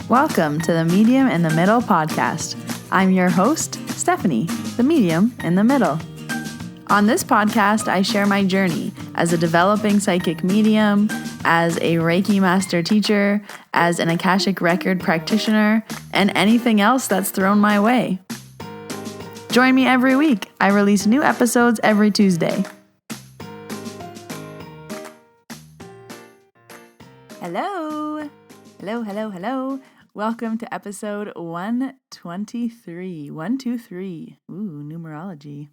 Welcome to the Medium in the Middle podcast. I'm your host, Stephanie, the medium in the middle. On this podcast, I share my journey as a developing psychic medium, as a Reiki master teacher, as an Akashic Record practitioner, and anything else that's thrown my way. Join me every week. I release new episodes every Tuesday. Hello. Welcome to episode 123. 123. Ooh, numerology.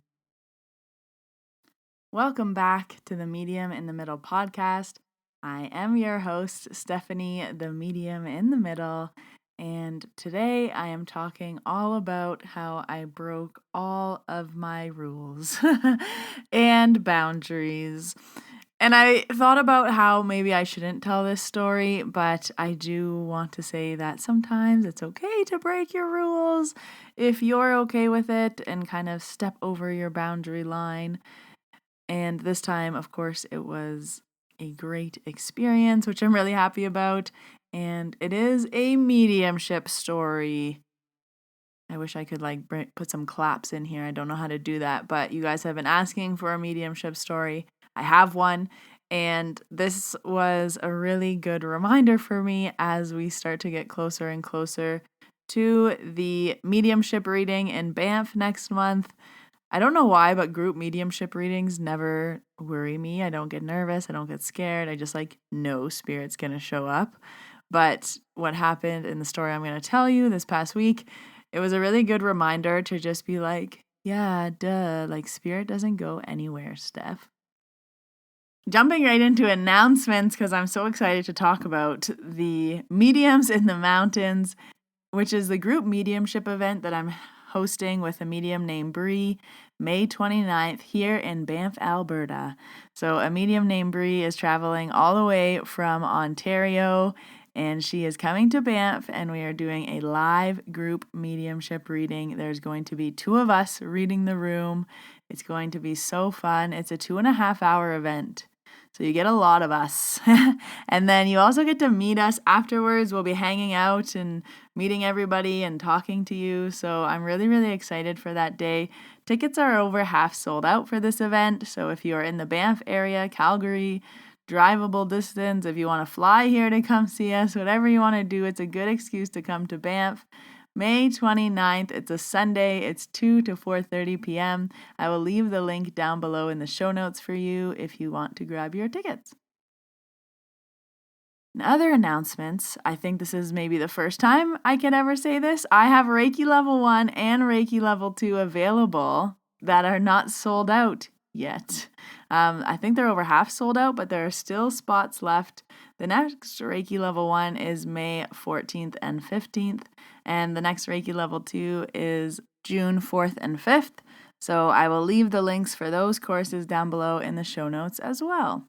Welcome back to the Medium in the Middle podcast. I am your host, Stephanie, the medium in the middle, and today I am talking all about how I broke all of my rules and boundaries. And I thought about how maybe I shouldn't tell this story, but I do want to say that sometimes it's okay to break your rules if you're okay with it and kind of step over your boundary line. And this time, of course, it was a great experience, which I'm really happy about. And it is a mediumship story. I wish I could put some claps in here. I don't know how to do that, but you guys have been asking for a mediumship story. I have one, and this was a really good reminder for me as we start to get closer and closer to the mediumship reading in Banff next month. I don't know why, but group mediumship readings never worry me. I don't get nervous. I don't get scared. I just know spirit's going to show up. But what happened in the story I'm going to tell you this past week, it was a really good reminder to just be yeah, duh, spirit doesn't go anywhere, Steph. Jumping right into announcements because I'm so excited to talk about the Mediums in the Mountains, which is the group mediumship event that I'm hosting with a medium named Bree, May 29th here in Banff, Alberta. So a medium named Bree is traveling all the way from Ontario, and she is coming to Banff, and we are doing a live group mediumship reading. There's going to be 2 of us reading the room. It's going to be so fun. It's a 2.5-hour event. So you get a lot of us. And then you also get to meet us afterwards. We'll be hanging out and meeting everybody and talking to you. So I'm really, really excited for that day. Tickets are over half sold out for this event. So if you are in the Banff area, Calgary, drivable distance, if you want to fly here to come see us, whatever you want to do, it's a good excuse to come to Banff. May 29th, it's a Sunday, it's 2 to 4:30 p.m. I will leave the link down below in the show notes for you if you want to grab your tickets. In other announcements, I think this is maybe the first time I can ever say this. I have Reiki Level 1 and Reiki Level 2 available that are not sold out yet. I think they're over half sold out, but there are still spots left. The next Reiki Level 1 is May 14th and 15th, and the next Reiki Level 2 is June 4th and 5th. So I will leave the links for those courses down below in the show notes as well.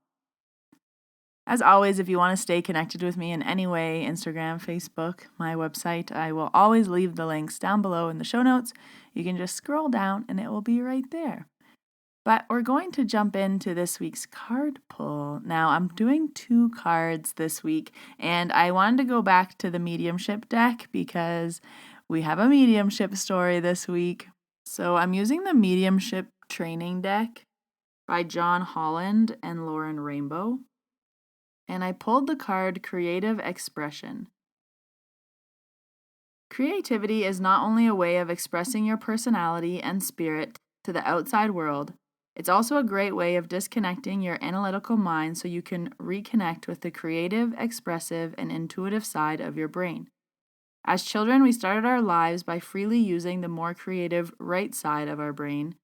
As always, if you want to stay connected with me in any way, Instagram, Facebook, my website, I will always leave the links down below in the show notes. You can just scroll down and it will be right there. But we're going to jump into this week's card pull. Now, I'm doing 2 cards this week, and I wanted to go back to the mediumship deck because we have a mediumship story this week. So I'm using the mediumship training deck by John Holland and Lauren Rainbow. And I pulled the card Creative Expression. Creativity is not only a way of expressing your personality and spirit to the outside world, it's also a great way of disconnecting your analytical mind so you can reconnect with the creative, expressive, and intuitive side of your brain. As children, we started our lives by freely using the more creative right side of our brain.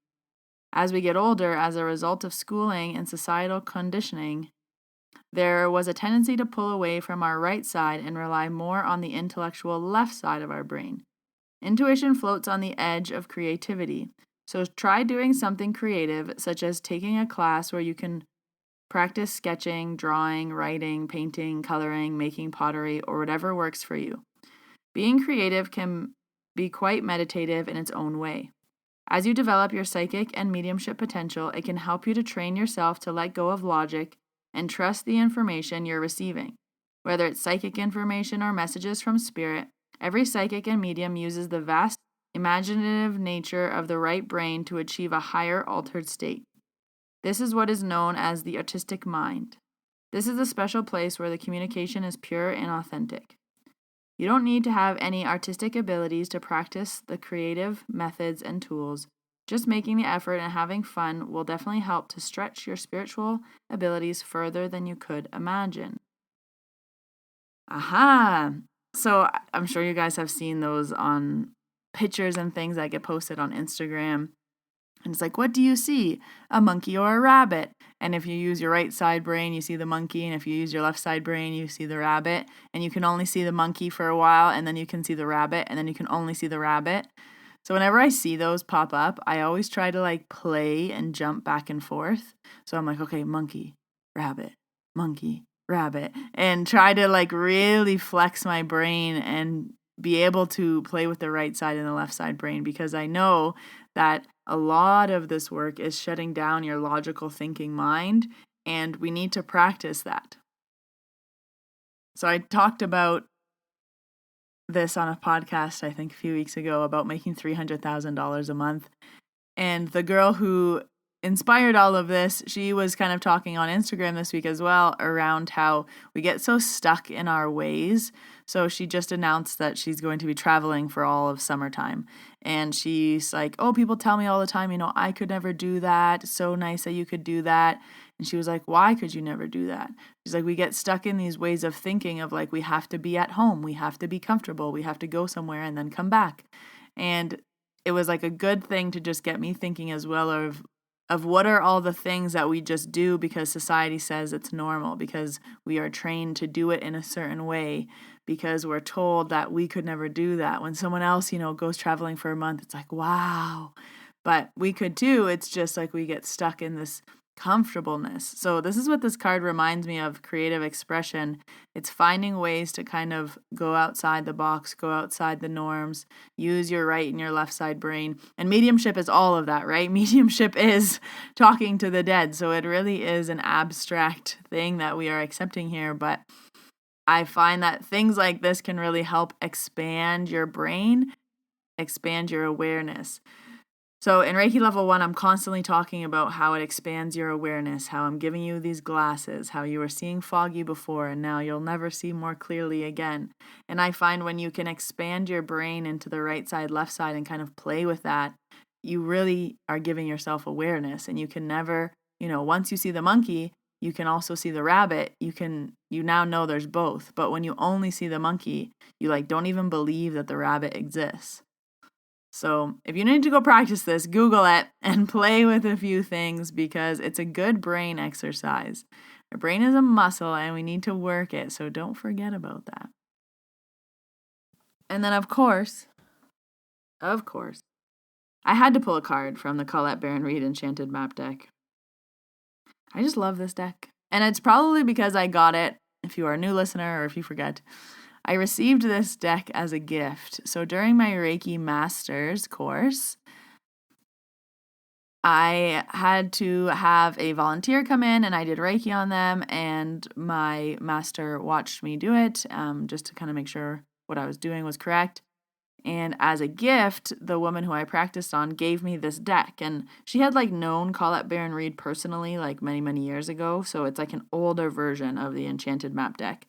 As we get older, as a result of schooling and societal conditioning, there was a tendency to pull away from our right side and rely more on the intellectual left side of our brain. Intuition floats on the edge of creativity. So try doing something creative, such as taking a class where you can practice sketching, drawing, writing, painting, coloring, making pottery, or whatever works for you. Being creative can be quite meditative in its own way. As you develop your psychic and mediumship potential, it can help you to train yourself to let go of logic and trust the information you're receiving. Whether it's psychic information or messages from spirit, every psychic and medium uses the vast imaginative nature of the right brain to achieve a higher altered state. This is what is known as the artistic mind. This is a special place where the communication is pure and authentic. You don't need to have any artistic abilities to practice the creative methods and tools. Just making the effort and having fun will definitely help to stretch your spiritual abilities further than you could imagine. Aha! So I'm sure you guys have seen those on pictures and things that get posted on Instagram. And it's like, what do you see? A monkey or a rabbit? And if you use your right side brain, you see the monkey. And if you use your left side brain, you see the rabbit. And you can only see the monkey for a while, and then you can see the rabbit, and then you can only see the rabbit. So whenever I see those pop up, I always try to like play and jump back and forth. So I'm like, okay, monkey, rabbit, and try to like really flex my brain and be able to play with the right side and the left side brain, because I know that a lot of this work is shutting down your logical thinking mind, and we need to practice that. So I talked about this on a podcast, I think a few weeks ago, about making $300,000 a month. And the girl who inspired all of this, she was kind of talking on Instagram this week as well around how we get so stuck in our ways. So she just announced that she's going to be traveling for all of summertime. And she's like, oh, people tell me all the time, I could never do that. It's so nice that you could do that. And she was like, why could you never do that? She's like, we get stuck in these ways of thinking of like, we have to be at home, we have to be comfortable, we have to go somewhere and then come back. And it was like a good thing to just get me thinking as well of what are all the things that we just do because society says it's normal, because we are trained to do it in a certain way, because we're told that we could never do that. When someone else, goes traveling for a month, it's like, wow, but we could too. It's just like we get stuck in this comfortableness. So this is what this card reminds me of: creative expression. It's finding ways to kind of go outside the box, go outside the norms, use your right and your left side brain. And mediumship is all of that, right? Mediumship is talking to the dead. So it really is an abstract thing that we are accepting here. But I find that things like this can really help expand your brain, expand your awareness. So in Reiki Level 1, I'm constantly talking about how it expands your awareness, how I'm giving you these glasses, how you were seeing foggy before and now you'll never see more clearly again. And I find when you can expand your brain into the right side, left side, and kind of play with that, you really are giving yourself awareness. And you can never, once you see the monkey, you can also see the rabbit. You now know there's both. But when you only see the monkey, you don't even believe that the rabbit exists. So if you need to go practice this, Google it and play with a few things, because it's a good brain exercise. Our brain is a muscle and we need to work it, so don't forget about that. And then of course, I had to pull a card from the Colette Baron Reid Enchanted Map deck. I just love this deck. And it's probably because I got it, if you are a new listener or if you forget, I received this deck as a gift. So during my Reiki Masters course, I had to have a volunteer come in and I did Reiki on them, and my master watched me do it just to kind of make sure what I was doing was correct. And as a gift, the woman who I practiced on gave me this deck, and she had known Colette Baron Reid personally many, many years ago. So it's an older version of the Enchanted Map deck.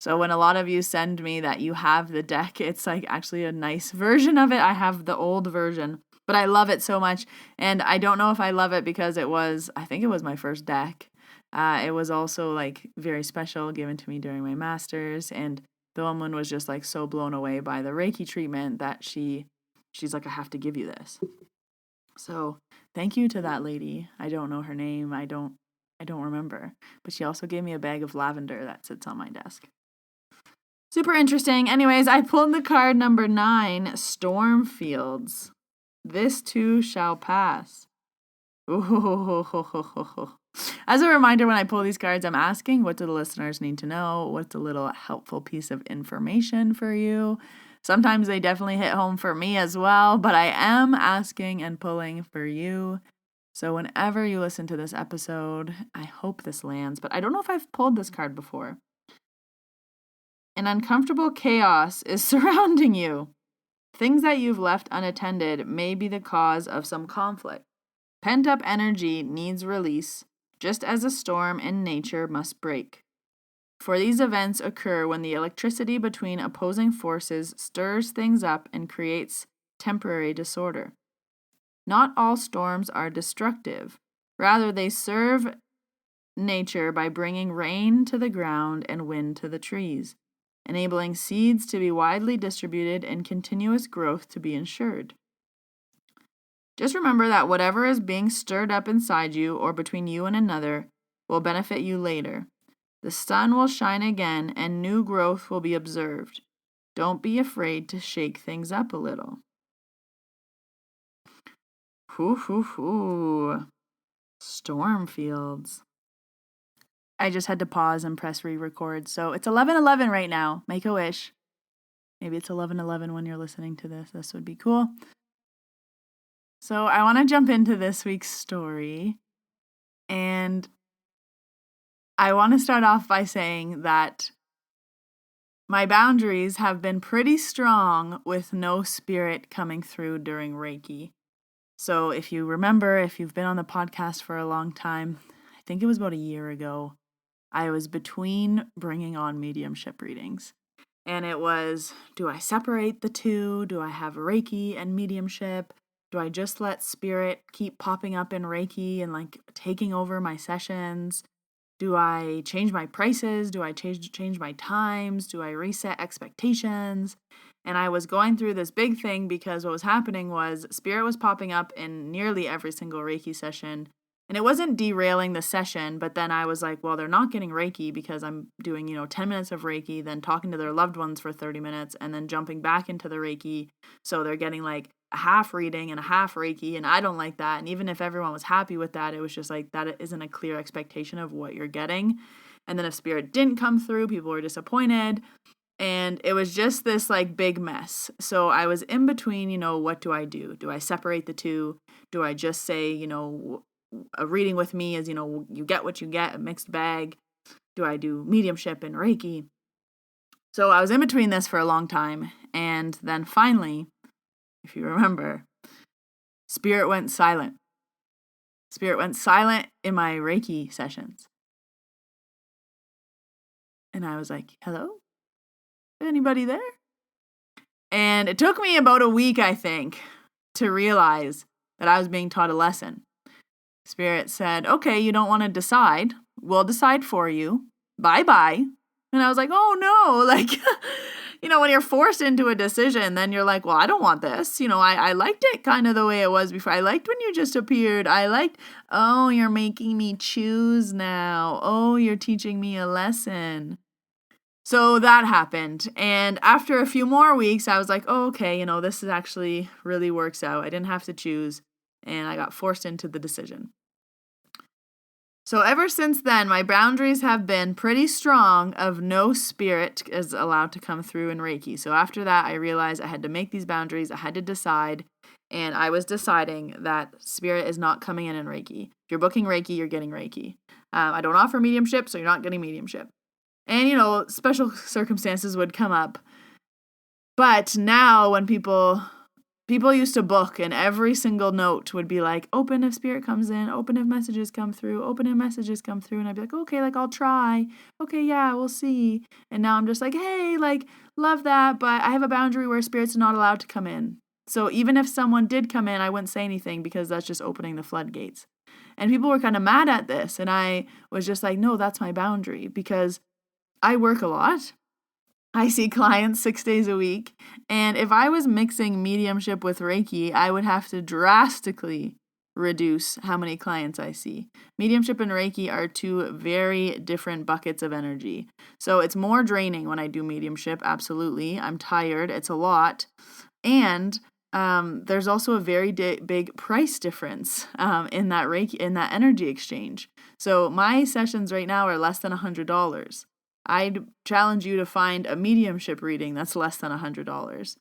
So when a lot of you send me that you have the deck, it's actually a nice version of it. I have the old version, but I love it so much. And I don't know if I love it because I think it was my first deck. It was also very special, given to me during my masters. And the woman was just so blown away by the Reiki treatment that she's like, I have to give you this. So thank you to that lady. I don't know her name. I don't remember, but she also gave me a bag of lavender that sits on my desk. Super interesting. Anyways, I pulled the card number 9, Storm Fields. This too shall pass. Ooh. As a reminder, when I pull these cards, I'm asking, what do the listeners need to know? What's a little helpful piece of information for you? Sometimes they definitely hit home for me as well, but I am asking and pulling for you. So whenever you listen to this episode, I hope this lands, but I don't know if I've pulled this card before. An uncomfortable chaos is surrounding you. Things that you've left unattended may be the cause of some conflict. Pent-up energy needs release, just as a storm in nature must break. For these events occur when the electricity between opposing forces stirs things up and creates temporary disorder. Not all storms are destructive. Rather, they serve nature by bringing rain to the ground and wind to the trees, enabling seeds to be widely distributed and continuous growth to be ensured. Just remember that whatever is being stirred up inside you or between you and another will benefit you later. The sun will shine again and new growth will be observed. Don't be afraid to shake things up a little. Storm fields. I just had to pause and press re-record. So it's 11:11 right now. Make a wish. Maybe it's 11:11 when you're listening to this. This would be cool. So I want to jump into this week's story. And I want to start off by saying that my boundaries have been pretty strong with no spirit coming through during Reiki. So if you remember, if you've been on the podcast for a long time, I think it was about a year ago, I was between bringing on mediumship readings. And it was, do I separate the two? Do I have Reiki and mediumship? Do I just let spirit keep popping up in Reiki and like taking over my sessions? Do I change my prices? Do I change my times? Do I reset expectations? And I was going through this big thing because what was happening was spirit was popping up in nearly every single Reiki session. And it wasn't derailing the session, but then I was like, well, they're not getting Reiki because I'm doing, 10 minutes of Reiki, then talking to their loved ones for 30 minutes, and then jumping back into the Reiki. So they're getting like a half reading and a half Reiki, and I don't like that. And even if everyone was happy with that, it was just like, that isn't a clear expectation of what you're getting. And then if spirit didn't come through, people were disappointed. And it was just this like big mess. So I was in between, what do I do? Do I separate the two? Do I just say, a reading with me is, you get what you get, a mixed bag? Do I do mediumship and Reiki? So I was in between this for a long time. And then finally, if you remember, spirit went silent. Spirit went silent in my Reiki sessions. And I was like, hello? Anybody there? And it took me about a week, I think, to realize that I was being taught a lesson. Spirit said, okay, you don't want to decide. We'll decide for you. Bye-bye. And I was like, oh no, like, when you're forced into a decision, then you're like, well, I don't want this. I liked it kind of the way it was before. I liked when you just appeared. Oh, you're making me choose now. Oh, you're teaching me a lesson. So that happened. And after a few more weeks, I was like, oh, okay, this is actually really works out. I didn't have to choose. And I got forced into the decision. So ever since then, my boundaries have been pretty strong of no spirit is allowed to come through in Reiki. So after that, I realized I had to make these boundaries. I had to decide. And I was deciding that spirit is not coming in Reiki. If you're booking Reiki, you're getting Reiki. I don't offer mediumship, so you're not getting mediumship. And, special circumstances would come up. But now when people used to book and every single note would be like, open if spirit comes in, open if messages come through, open if messages come through. And I'd be like, okay, like I'll try. Okay, yeah, we'll see. And now I'm just like, hey, like love that. But I have a boundary where spirit's not allowed to come in. So even if someone did come in, I wouldn't say anything because that's just opening the floodgates. And people were kind of mad at this. And I was just like, no, that's my boundary because I work a lot. I see clients 6 days a week. And if I was mixing mediumship with Reiki, I would have to drastically reduce how many clients I see. Mediumship and Reiki are two very different buckets of energy. So it's more draining when I do mediumship. Absolutely. I'm tired. It's a lot. And there's also a very big price difference in that Reiki, in that energy exchange. So my sessions right now are less than $100. I'd challenge you to find a mediumship reading that's less than $100.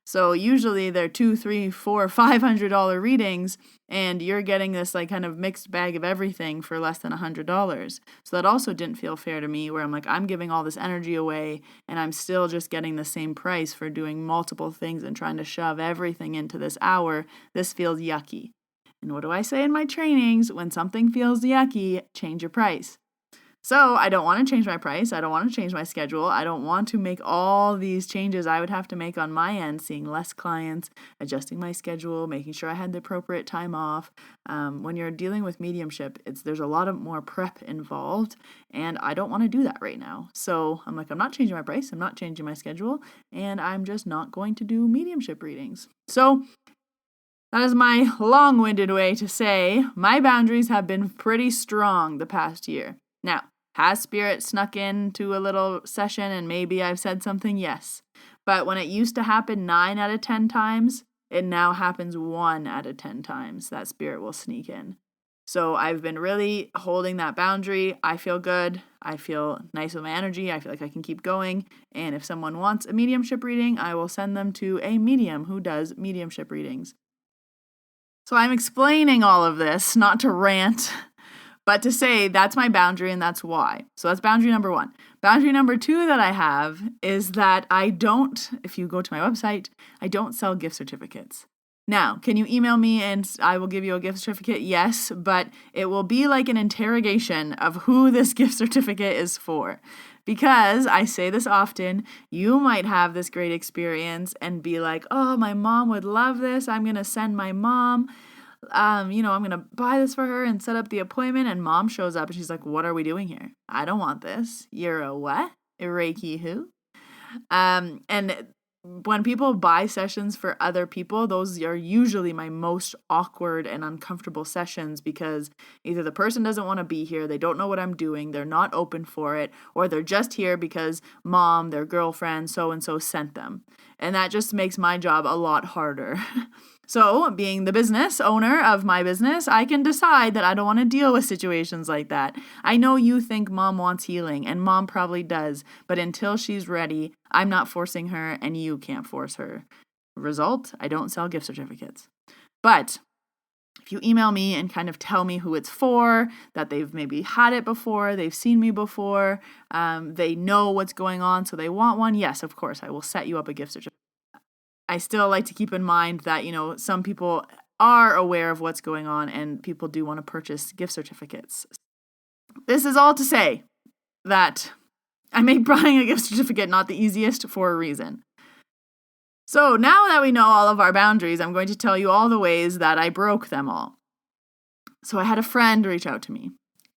So usually they're $200, $300, $400, $500 readings, and you're getting this like kind of mixed bag of everything for less than $100. So that also didn't feel fair to me, where I'm like, I'm giving all this energy away and I'm still just getting the same price for doing multiple things and trying to shove everything into this hour. This feels yucky. And what do I say in my trainings? When something feels yucky, change your price. So I don't want to change my price. I don't want to change my schedule. I don't want to make all these changes I would have to make on my end, seeing less clients, adjusting my schedule, making sure I had the appropriate time off. When you're dealing with mediumship, there's a lot of more prep involved, and I don't want to do that right now. So I'm like, I'm not changing my price. I'm not changing my schedule, and I'm just not going to do mediumship readings. So that is my long-winded way to say my boundaries have been pretty strong the past year. Now, has Spirit snuck into a little session and maybe I've said something? Yes. But when it used to happen 9 out of 10 times, it now happens 1 out of 10 times that Spirit will sneak in. So I've been really holding that boundary. I feel good. I feel nice with my energy. I feel like I can keep going. And if someone wants a mediumship reading, I will send them to a medium who does mediumship readings. So I'm explaining all of this, not to rant, but to say that's my boundary and that's why. So that's boundary number 1. Boundary number 2 that I have is that I don't, if you go to my website, I don't sell gift certificates. Now, can you email me and I will give you a gift certificate? Yes, but it will be like an interrogation of who this gift certificate is for. Because I say this often, you might have this great experience and be like, oh, my mom would love this. I'm going to send my mom. I'm going to buy this for her and set up the appointment. And mom shows up and she's like, what are we doing here? I don't want this. You're a what? A Reiki who? And when people buy sessions for other people, those are usually my most awkward and uncomfortable sessions because either the person doesn't want to be here, they don't know what I'm doing, they're not open for it, or they're just here because mom, their girlfriend, so-and-so sent them. And that just makes my job a lot harder. So, being the business owner of my business, I can decide that I don't want to deal with situations like that. I know you think mom wants healing, and mom probably does, but until she's ready, I'm not forcing her, and you can't force her. Result, I don't sell gift certificates. But if you email me and kind of tell me who it's for, that they've maybe had it before, they've seen me before, they know what's going on, so they want one, yes, of course, I will set you up a gift certificate. I still like to keep in mind that, some people are aware of what's going on and people do want to purchase gift certificates. This is all to say that I make buying a gift certificate not the easiest for a reason. So now that we know all of our boundaries, I'm going to tell you all the ways that I broke them all. So I had a friend reach out to me,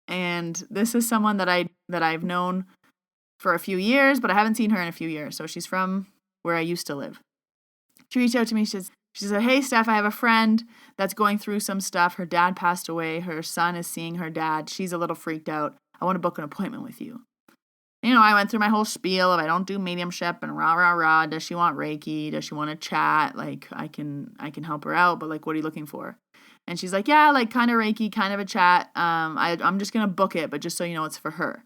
and this is someone that I've known for a few years, but I haven't seen her in a few years. So she's from where I used to live. She reached out to me. She said, hey, Steph, I have a friend that's going through some stuff. Her dad passed away. Her son is seeing her dad. She's a little freaked out. I want to book an appointment with you. I went through my whole spiel of I don't do mediumship and rah, rah, rah. Does she want Reiki? Does she want to chat? Like, I can help her out, but like, what are you looking for? And she's like, yeah, like kind of Reiki, kind of a chat. I'm just going to book it, but just so you know, it's for her.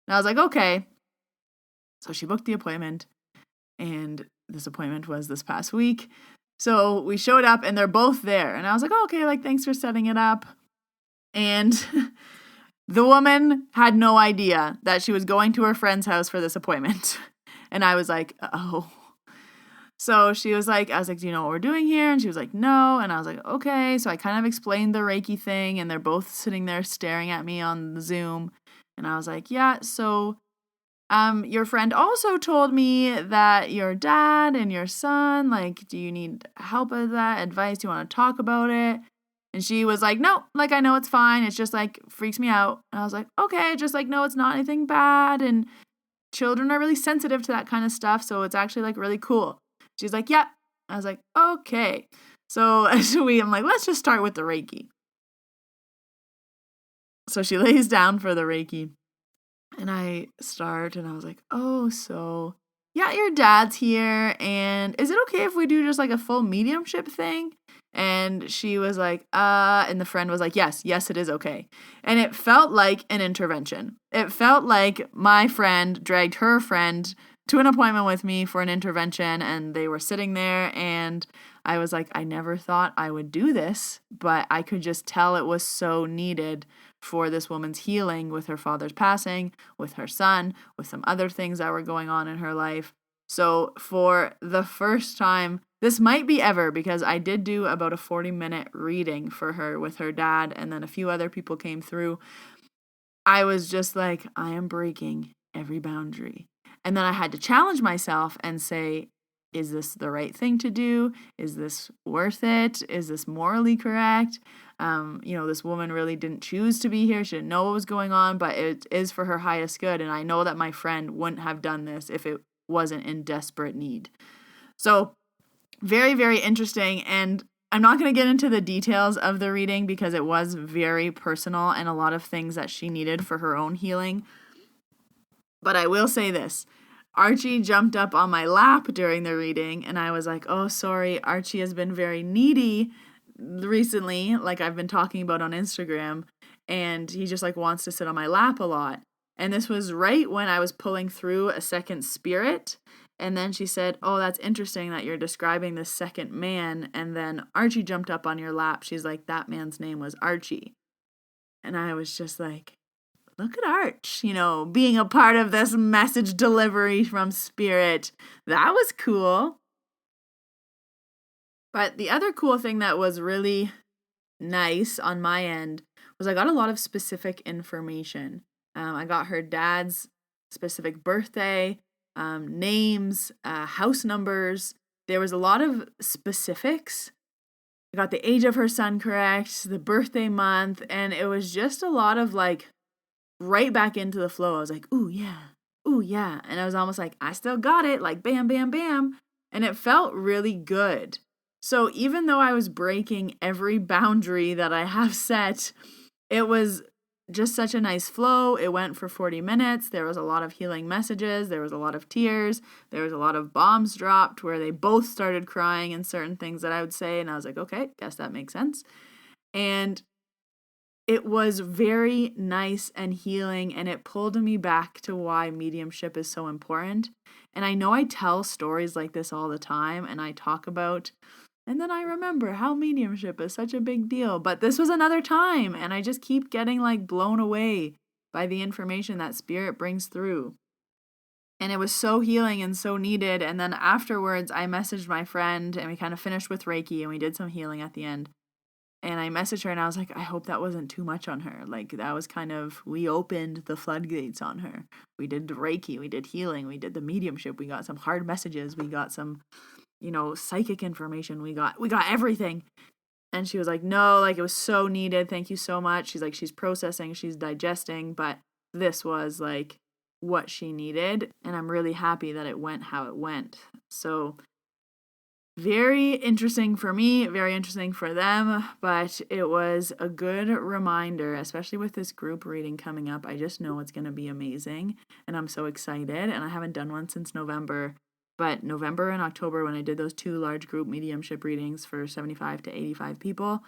And I was like, okay. So she booked the appointment, and this appointment was this past week. So we showed up and they're both there. And I was like, oh, okay, like, thanks for setting it up. And the woman had no idea that she was going to her friend's house for this appointment. And I was like, oh. So she was like, I was like, do you know what we're doing here? And she was like, no. And I was like, okay. So I kind of explained the Reiki thing, and they're both sitting there staring at me on the Zoom. And I was like, yeah, so your friend also told me that your dad and your son, like, do you need help with that, advice? Do you want to talk about it? And she was like, no, like, I know it's fine. It's just like freaks me out. And I was like, okay, just like, no, it's not anything bad. And children are really sensitive to that kind of stuff. So it's actually like really cool. She's like, yeah. I was like, okay. So I'm like, let's just start with the Reiki. So she lays down for the Reiki. And I start, and I was like, oh, so, yeah, your dad's here, and is it okay if we do just, like, a full mediumship thing? And she was like, and the friend was like, yes, it is okay. And it felt like an intervention. It felt like my friend dragged her friend to an appointment with me for an intervention, and they were sitting there, and I was like, I never thought I would do this, but I could just tell it was so needed for this woman's healing with her father's passing, with her son, with some other things that were going on in her life. So for the first time, this might be ever, because I did do about a 40-minute reading for her with her dad, and then a few other people came through. I was just like, I am breaking every boundary. And then I had to challenge myself and say, is this the right thing to do? Is this worth it? Is this morally correct? This woman really didn't choose to be here. She didn't know what was going on, but it is for her highest good. And I know that my friend wouldn't have done this if it wasn't in desperate need. So very, very interesting. And I'm not going to get into the details of the reading because it was very personal and a lot of things that she needed for her own healing. But I will say this. Archie jumped up on my lap during the reading, and I was like, oh, sorry, Archie has been very needy recently, like I've been talking about on Instagram, and he just like wants to sit on my lap a lot. And this was right when I was pulling through a second spirit. And then she said, oh, that's interesting that you're describing this second man. And then Archie jumped up on your lap. She's like, that man's name was Archie. And I was just like, look at Arch, being a part of this message delivery from Spirit. That was cool. But the other cool thing that was really nice on my end was I got a lot of specific information. I got her dad's specific birthday, names, house numbers. There was a lot of specifics. I got the age of her son correct, the birthday month, and it was just a lot of like right back into the flow. I was like, ooh, yeah. Ooh, yeah. And I was almost like, I still got it. Like, bam, bam, bam. And it felt really good. So even though I was breaking every boundary that I have set, it was just such a nice flow. It went for 40 minutes. There was a lot of healing messages. There was a lot of tears. There was a lot of bombs dropped where they both started crying and certain things that I would say. And I was like, okay, guess that makes sense. And it was very nice and healing, and it pulled me back to why mediumship is so important. And I know I tell stories like this all the time, and I talk about, and then I remember how mediumship is such a big deal. But this was another time, and I just keep getting like blown away by the information that Spirit brings through. And it was so healing and so needed. And then afterwards, I messaged my friend, and we kind of finished with Reiki, and we did some healing at the end. And I messaged her and I was like, I hope that wasn't too much on her. Like, that was kind of, we opened the floodgates on her. We did Reiki, we did healing, we did the mediumship, we got some hard messages, we got some, psychic information, we got everything. And she was like, no, like, it was so needed. Thank you so much. She's like, she's processing, she's digesting, but this was like what she needed. And I'm really happy that it went how it went. So very interesting for me, very interesting for them, but it was a good reminder, especially with this group reading coming up. I just know it's going to be amazing, and I'm so excited, and I haven't done one since November, but November and October when I did those 2 large group mediumship readings for 75 to 85 people,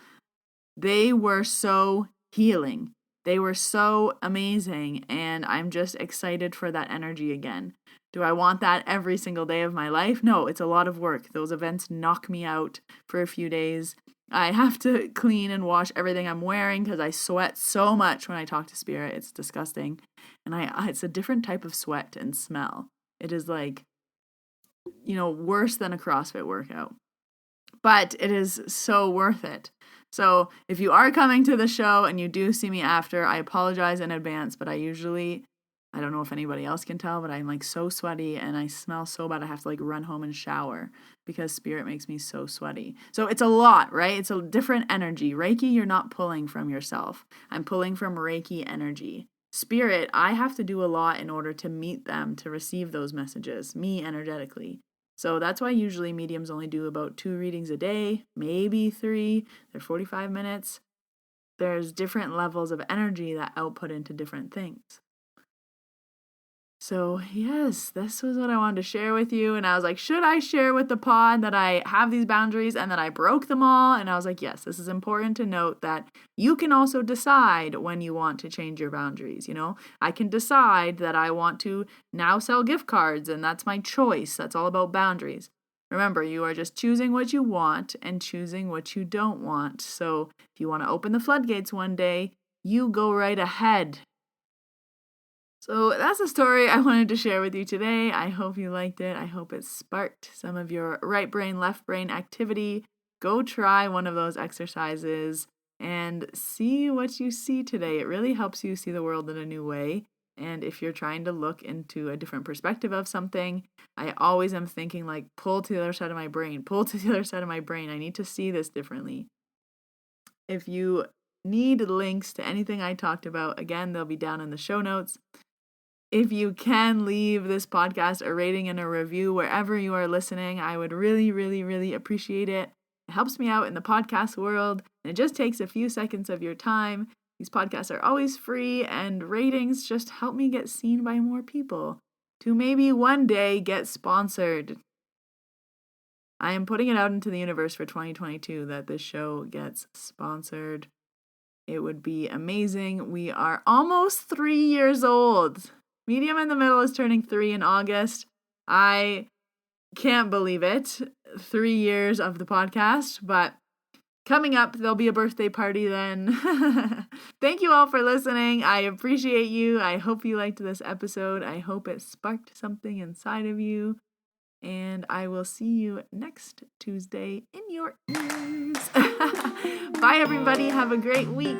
they were so healing. They were so amazing, and I'm just excited for that energy again. Do I want that every single day of my life? No, it's a lot of work. Those events knock me out for a few days. I have to clean and wash everything I'm wearing because I sweat so much when I talk to Spirit. It's disgusting. And it's a different type of sweat and smell. It is like, worse than a CrossFit workout. But it is so worth it. So if you are coming to the show and you do see me after, I apologize in advance, but I don't know if anybody else can tell, but I'm like so sweaty and I smell so bad I have to like run home and shower because Spirit makes me so sweaty. So it's a lot, right? It's a different energy. Reiki, you're not pulling from yourself. I'm pulling from Reiki energy. Spirit, I have to do a lot in order to meet them, to receive those messages, me energetically. So that's why usually mediums only do about 2 readings a day, maybe 3. They're 45 minutes. There's different levels of energy that output into different things. So yes, this was what I wanted to share with you. And I was like, should I share with the pod that I have these boundaries and that I broke them all? And I was like, yes, this is important to note that you can also decide when you want to change your boundaries. I can decide that I want to now sell gift cards, and that's my choice. That's all about boundaries. Remember, you are just choosing what you want and choosing what you don't want. So if you want to open the floodgates one day, you go right ahead. So that's a story I wanted to share with you today. I hope you liked it. I hope it sparked some of your right brain, left brain activity. Go try one of those exercises and see what you see today. It really helps you see the world in a new way. And if you're trying to look into a different perspective of something, I always am thinking like, pull to the other side of my brain, pull to the other side of my brain. I need to see this differently. If you need links to anything I talked about, again, they'll be down in the show notes. If you can leave this podcast a rating and a review wherever you are listening, I would really, really, really appreciate it. It helps me out in the podcast world, and it just takes a few seconds of your time. These podcasts are always free, and ratings just help me get seen by more people to maybe one day get sponsored. I am putting it out into the universe for 2022 that this show gets sponsored. It would be amazing. We are almost 3 years old. Medium in the Middle is turning 3 in August. I can't believe it. 3 years of the podcast, but coming up, there'll be a birthday party then. Thank you all for listening. I appreciate you. I hope you liked this episode. I hope it sparked something inside of you. And I will see you next Tuesday in your ears. Bye, everybody. Have a great week.